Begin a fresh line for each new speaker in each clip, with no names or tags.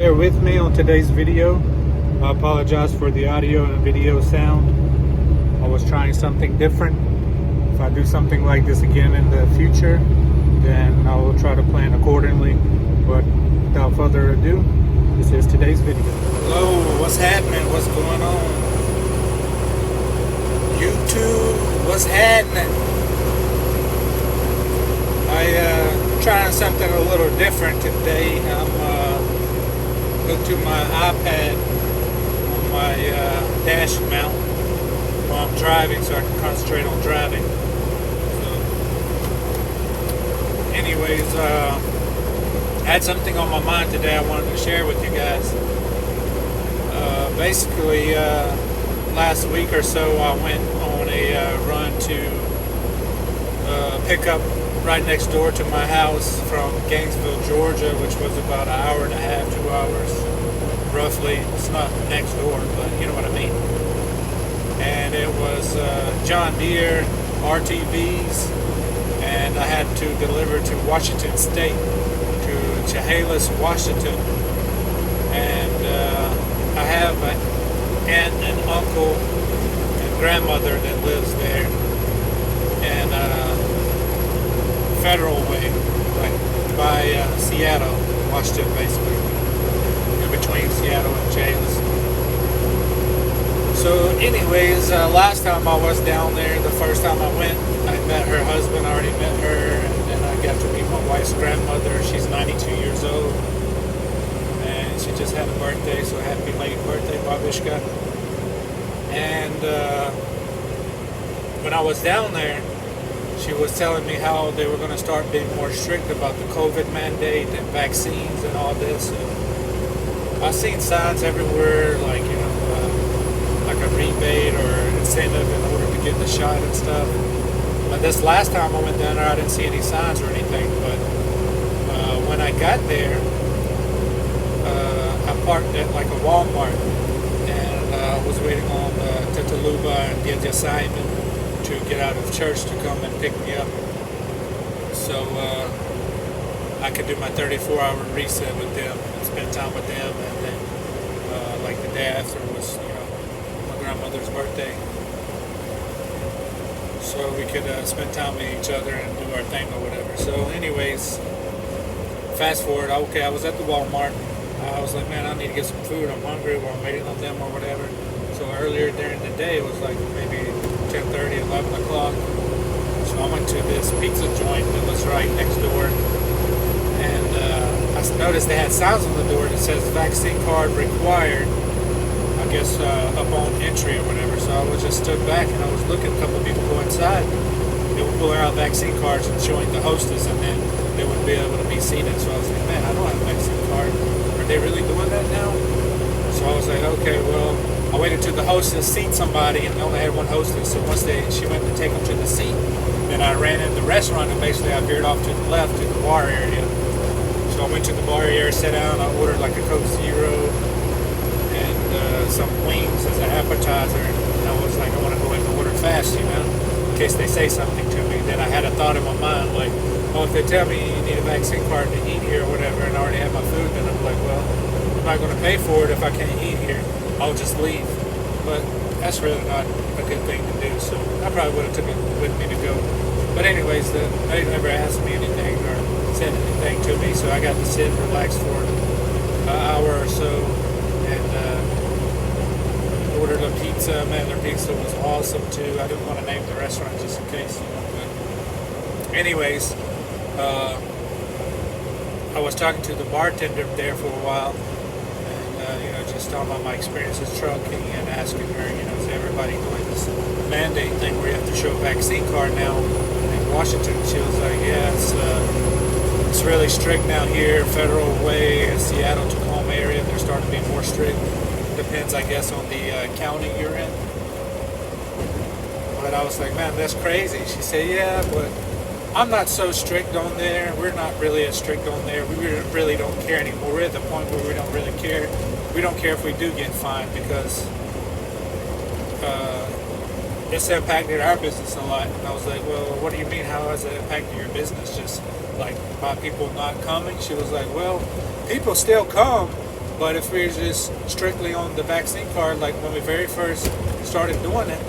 Bear with me on today's video. I apologize for the audio and video sound. I was trying something different. If I do something like this again in the future, then I will try to plan accordingly. But without further ado, this is today's video.
Hello, what's happening? What's going on? YouTube, what's happening? Trying something a little different today. I'm go to my iPad on my dash mount while I'm driving so I can concentrate on driving. So, anyways, I had something on my mind today I wanted to share with you guys. Basically, last week or so I went on a run to pick up right next door to my house from Gainesville, Georgia, which was about an hour and a half, 2 hours, roughly. It's not next door, but you know what I mean. And it was John Deere RTVs, and I had to deliver to Washington State, to Chehalis, Washington. And I have an aunt and uncle and grandmother that lives there, and Federal Way, like by Seattle, Washington, basically, in between Seattle and Chehalis. So anyways, last time I was down there, the first time I went, I met her husband. I already met her, and then I got to meet my wife's grandmother. She's 92 years old, and she just had a birthday, so happy late birthday, Babishka. And when I was down there, she was telling me how they were going to start being more strict about the COVID mandate and vaccines and all this. And I've seen signs everywhere, like, you know, like a rebate or incentive in order to get the shot and stuff. But this last time I went down there, I didn't see any signs or anything. But when I got there, I parked at like a Walmart, and I was waiting on Tataluba and Dieja Simon to get out of church to come and pick me up, so I could do my 34-hour reset with them and spend time with them. And then like the day after was, you know, my grandmother's birthday, so we could spend time with each other and do our thing or whatever. So anyways, fast forward, okay, I was at the Walmart. I was like, man, I need to get some food, I'm hungry, while I'm waiting on them or whatever. So earlier during the day, it was like maybe 10:30, 11 o'clock. So I went to this pizza joint that was right next door. And I noticed they had signs on the door that says vaccine card required, I guess upon entry or whatever. So I was just stood back and I was looking. A couple of people go inside. They were pulling out vaccine cards and showing the hostess, and then they would be able to be seated. So I was like, man, I don't have a vaccine card. Are they really doing that now? So I was like, okay, well, I waited till the hostess seat somebody, and they only had one hostess. So once she went to take them to the seat, then I ran in the restaurant, and basically I veered off to the left to the bar area. So I went to the bar area, sat down, I ordered like a Coke Zero and some wings as an appetizer. And I was like, I want to go in and order fast, you know, in case they say something to me. Then I had a thought in my mind, like, oh, if they tell me you need a vaccine card to eat here or whatever, and I already have my food, then I'm like, well, I'm not going to pay for it if I can't eat here. I'll just leave. But that's really not a good thing to do, so I probably would have took it with me to go. But anyways, they never asked me anything or said anything to me, so I got to sit and relax for an hour or so, and ordered a pizza. Man, their pizza was awesome too. I didn't want to name the restaurant just in case, you know. But anyways, I was talking to the bartender there for a while, and you know, just talking about my experiences trucking and asking her, you know, is everybody doing this mandate thing where you have to show a vaccine card now in Washington? She was like, yeah, it's really strict now here, Federal Way, Seattle, Tacoma area. They're starting to be more strict. Depends, I guess, on the county you're in. But I was like, man, that's crazy. She said, yeah, but I'm not so strict on there. We're not really as strict on there. We really don't care anymore. We're at the point where we don't really care. We don't care if we do get fined, because it's impacted our business a lot. And I was like, well, what do you mean? How has it impacted your business? Just like by people not coming? She was like, well, people still come, But if we're just strictly on the vaccine card, like when we very first started doing it,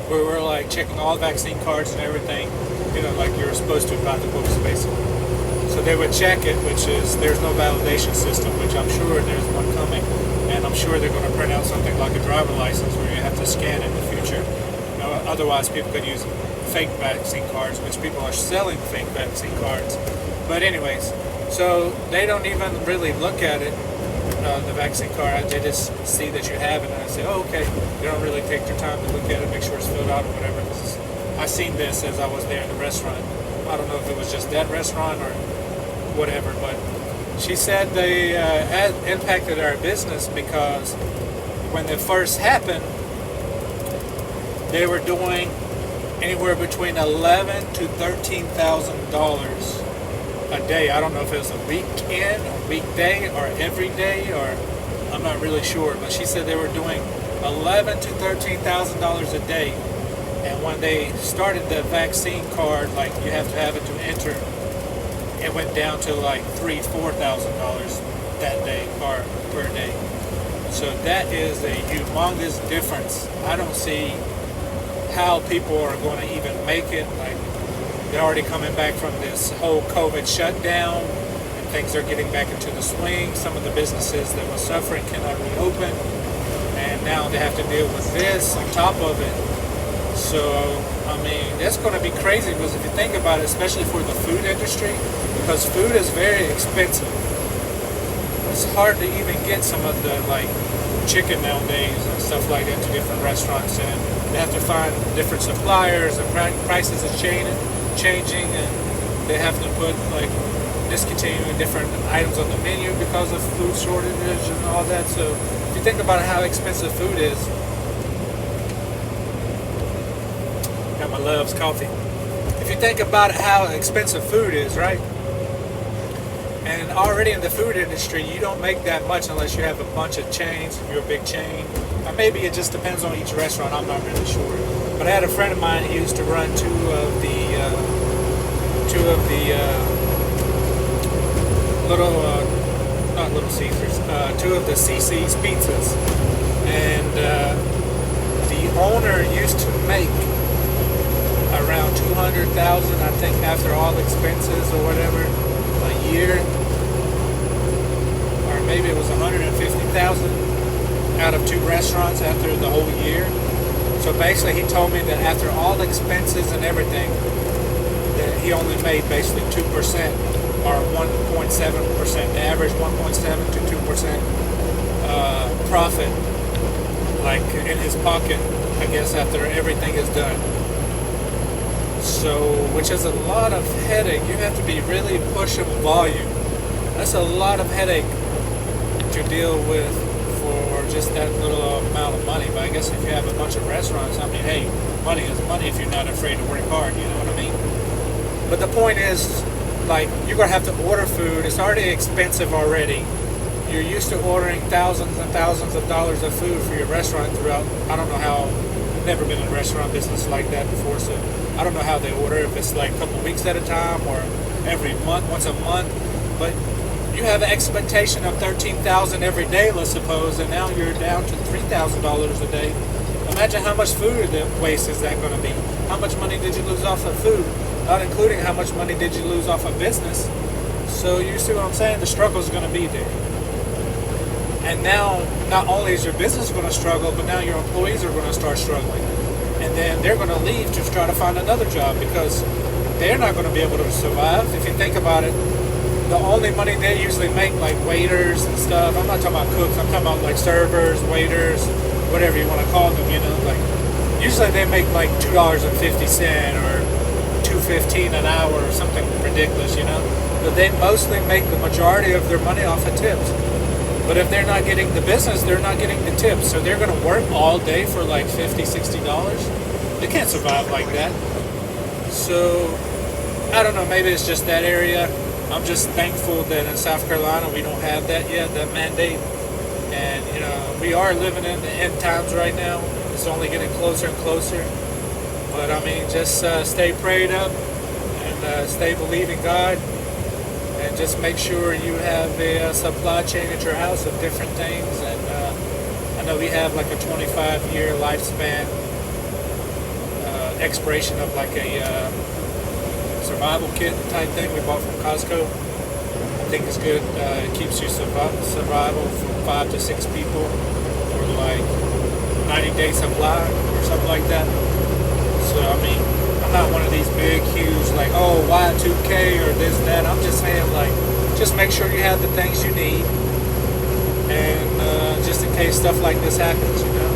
we were like checking all vaccine cards and everything, like you were supposed to about the books, basically. So they would check it, which is, there's no validation system, which I'm sure there's one coming, and I'm sure they're going to print out something like a driver license where you have to scan in the future. Otherwise, people could use fake vaccine cards, which people are selling fake vaccine cards. But anyways, so they don't even really look at it, the vaccine card. They just see that you have it, and I say, oh, okay. They don't really take their time to look at it, make sure it's filled out or whatever. I seen this as I was there in the restaurant. I don't know if it was just that restaurant or whatever, but she said they had impacted our business because when it first happened, they were doing anywhere between $11,000 to $13,000 a day. I don't know if it was a weekend, or weekday, or every day, or I'm not really sure. But she said they were doing $11,000 to $13,000 a day. And when they started the vaccine card, like you have to have it to enter, it went down to like $3,000-$4,000 that day or per day. So that is a humongous difference. I don't see how people are going to even make it. Like, they're already coming back from this whole COVID shutdown, and things are getting back into the swing. Some of the businesses that were suffering cannot reopen, and now they have to deal with this on top of it. So, I mean, that's going to be crazy, because if you think about it, especially for the food industry, because food is very expensive. It's hard to even get some of the, like, chicken nowadays and stuff like that to different restaurants, and they have to find different suppliers, and prices are changing, and they have to put, like, discontinuing different items on the menu because of food shortages and all that. So if you think about how expensive food is, got my Love's coffee. If you think about how expensive food is, right? And already in the food industry, you don't make that much unless you have a bunch of chains, if you're a big chain. Or maybe it just depends on each restaurant, I'm not really sure. But I had a friend of mine, he used to run two of the two of the CC's pizzas. And the owner used to make around $200,000, I think, after all expenses or whatever, a year, or maybe it was $150,000 out of two restaurants after the whole year. So basically, he told me that after all expenses and everything, that he only made basically 2% or 1.7%, the average 1.7 to 2% profit, like in his pocket, I guess, after everything is done. So, which is a lot of headache. You have to be really pushing volume. That's a lot of headache to deal with for just that little amount of money. But I guess if you have a bunch of restaurants, I mean, hey, money is money if you're not afraid to work hard, you know what I mean? But the point is, like, you're going to have to order food. It's already expensive already. You're used to ordering thousands and thousands of dollars of food for your restaurant throughout, I don't know how, I've never been in a restaurant business like that before, so I don't know how they order, if it's like a couple weeks at a time or every month, once a month. But you have an expectation of $13,000 every day, let's suppose, and now you're down to $3,000 a day. Imagine how much food waste is that going to be? How much money did you lose off of food? Not including how much money did you lose off of business. So you see what I'm saying? The struggle is going to be there. And now, not only is your business going to struggle, but now your employees are going to start struggling. And then they're going to leave to try to find another job because they're not going to be able to survive. If you think about it, the only money they usually make, like waiters and stuff, I'm not talking about cooks, I'm talking about like servers, waiters, whatever you want to call them, you know, like usually they make like $2.50 or $2.15 an hour or something ridiculous, you know. But they mostly make the majority of their money off of tips. But if they're not getting the business, they're not getting the tips. So they're going to work all day for like $50, $60. They can't survive like that. So, I don't know, maybe it's just that area. I'm just thankful that in South Carolina we don't have that yet, that mandate. And, you know, we are living in the end times right now. It's only getting closer and closer. But, I mean, just stay prayed up and stay believing God. and just make sure you have a supply chain at your house of different things. And I know we have like a 25-year lifespan expiration of like a survival kit type thing we bought from Costco. I think it's good. It keeps you survival from 5 to 6 people for like 90 days supply or something like that. So I mean, I'm not one of these big, huge like, oh, Y2K or this, that. I'm just saying, like, just make sure you have the things you need, and just in case stuff like this happens, you know.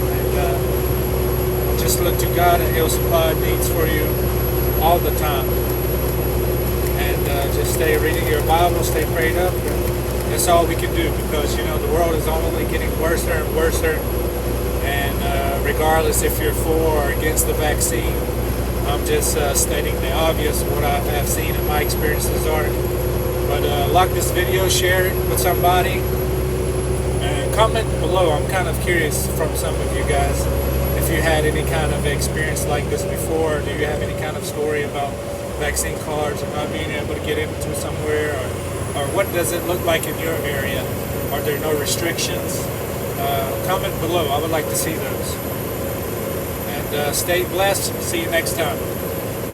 And just look to God, and He'll supply needs for you all the time. And just stay reading your Bible, stay prayed up. And that's all we can do, because you know the world is only getting worse and worse. And regardless if you're for or against the vaccine, I'm just stating the obvious, what I have seen and my experiences are. But like this video, share it with somebody, and comment below. I'm kind of curious from some of you guys if you had any kind of experience like this before. Do you have any kind of story about vaccine cards or not being able to get into somewhere, or what does it look like in your area? Are there no restrictions? Comment below. I would like to see those. And stay blessed. See you next time.